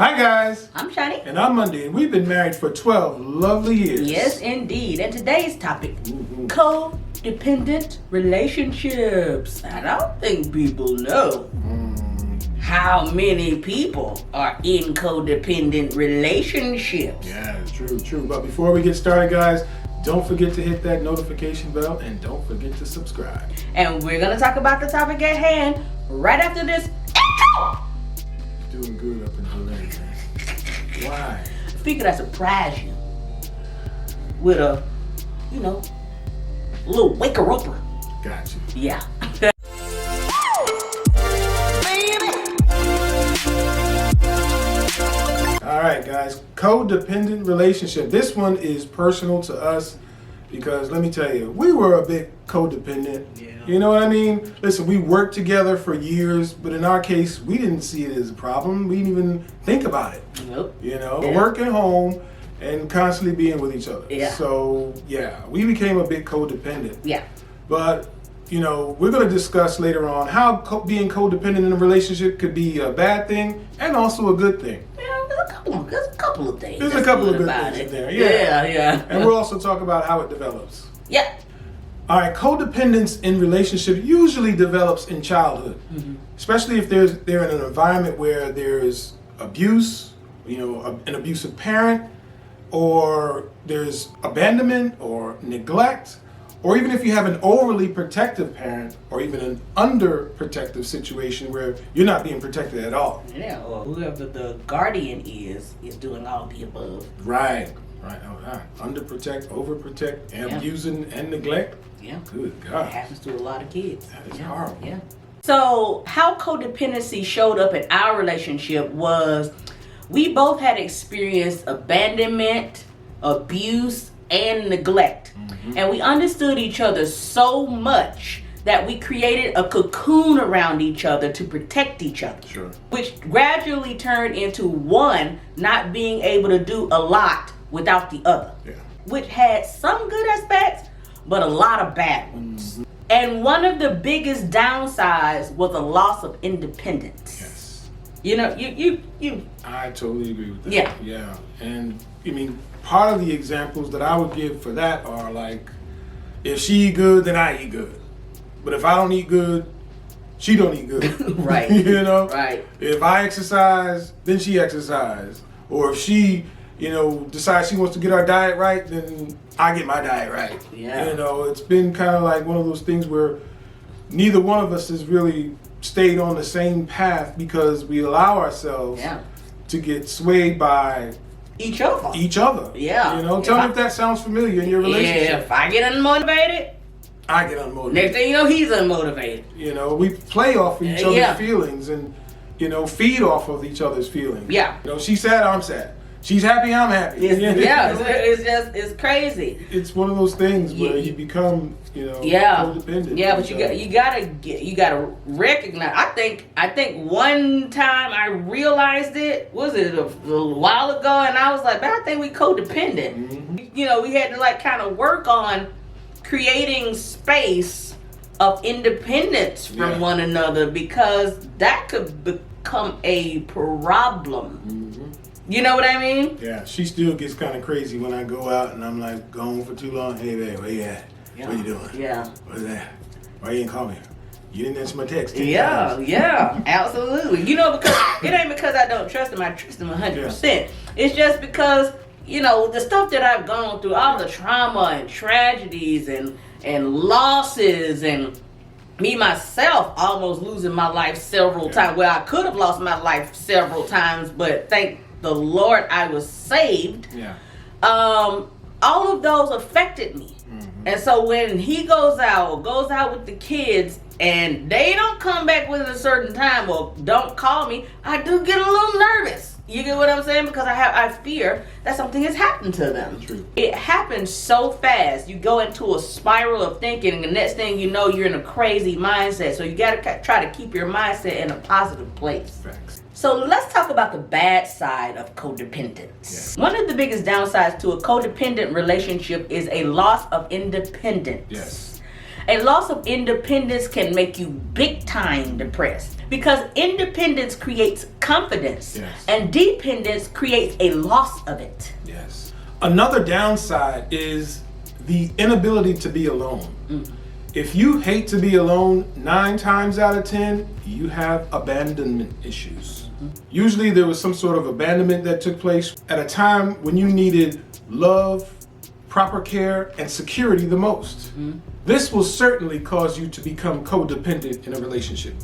Hi guys, I'm Shauni. and I'm Mondi, and we've been married for 12 lovely years. Yes, indeed. And today's topic, codependent relationships. I don't think people know how many people are in codependent relationships. Yeah, true. But before we get started, guys, don't forget to hit that notification bell and don't forget to subscribe. And we're going to talk about the topic at hand right after this. Doing good up until then. Why? Figured I'd surprise you with a, little waker-upper. Gotcha. Yeah. All right, guys, codependent relationship. This one is personal to us because let me tell you, we were a bit codependent. Yeah. You know what I mean? Listen, we worked together for years, but in our case, we didn't see it as a problem. We didn't even think about it. Nope. Yeah. Working home and constantly being with each other. Yeah. So, we became a bit codependent. Yeah. But, we're going to discuss later on how being codependent in a relationship could be a bad thing and also a good thing. There's a couple of things. There's a couple of good about things it. in there. Yeah. And we'll also talk about how it develops. Yeah. All right, codependence in relationship usually develops in childhood, especially if they're in an environment where there's abuse, an abusive parent, or there's abandonment or neglect, or even if you have an overly protective parent or even an underprotective situation where you're not being protected at all. Yeah, or whoever the guardian is doing all the above. Right. Underprotect, overprotect, and abusing and neglect. Yeah. Good It God. happens to a lot of kids. That is horrible. Yeah. So how codependency showed up in our relationship was we both had experienced abandonment, abuse, and neglect. And we understood each other so much that we created a cocoon around each other to protect each other. Sure. Which gradually turned into one not being able to do a lot without the other. Yeah. Which had some good aspects, but a lot of bad ones. And one of the biggest downsides was a loss of independence. Yes. You. I totally agree with that. Yeah. Yeah. And part of the examples that I would give for that are like, if she eat good, then I eat good. But if I don't eat good, she don't eat good. Right. Right. If I exercise, then she exercise. Or if she, decides she wants to get our diet right, then I get my diet right. Yeah. It's been kind of like one of those things where neither one of us has really stayed on the same path because we allow ourselves to get swayed by each other. Yeah. Tell me if that sounds familiar in your relationship. Yeah, if I get unmotivated, I get unmotivated. next thing you know, he's unmotivated. We play off of each other's feelings and, feed off of each other's feelings. Yeah. She's sad, I'm sad. She's happy, I'm happy. It's crazy. It's one of those things where you become, codependent. Yeah, but you gotta recognize. I think one time I realized it was a while ago, and I was like, man, I think we codependent. We had to kind of work on creating space of independence from one another because that could become a problem. You know what I mean? Yeah, she still gets kind of crazy when I go out and I'm like, gone for too long. Hey, babe, where you at? Yeah. What you doing? Yeah. What's that? Why you didn't call me? You didn't answer my text. Yeah, absolutely. Because it ain't because I don't trust him. I trust him 100%. Yeah. It's just because, the stuff that I've gone through, all the trauma and tragedies and losses and me myself almost losing my life several times. Well, I could have lost my life several times, but thank the Lord I was saved. Yeah. All of those affected me. And so when he goes out with the kids and they don't come back within a certain time or don't call me, I do get a little nervous. You get what I'm saying? Because I fear that something has happened to them. True. It happens so fast. You go into a spiral of thinking, and the next thing you know, you're in a crazy mindset. So you got to try to keep your mindset in a positive place. Facts. So let's talk about the bad side of codependence. One of the biggest downsides to a codependent relationship is a loss of independence. Yes. A loss of independence can make you big time depressed Because independence creates confidence, Yes. and dependence creates a loss of it. Yes. Another downside is the inability to be alone. If you hate to be alone, 9 times out of 10, you have abandonment issues. Usually there was some sort of abandonment that took place at a time when you needed love, proper care, and security the most. This will certainly cause you to become codependent in a relationship.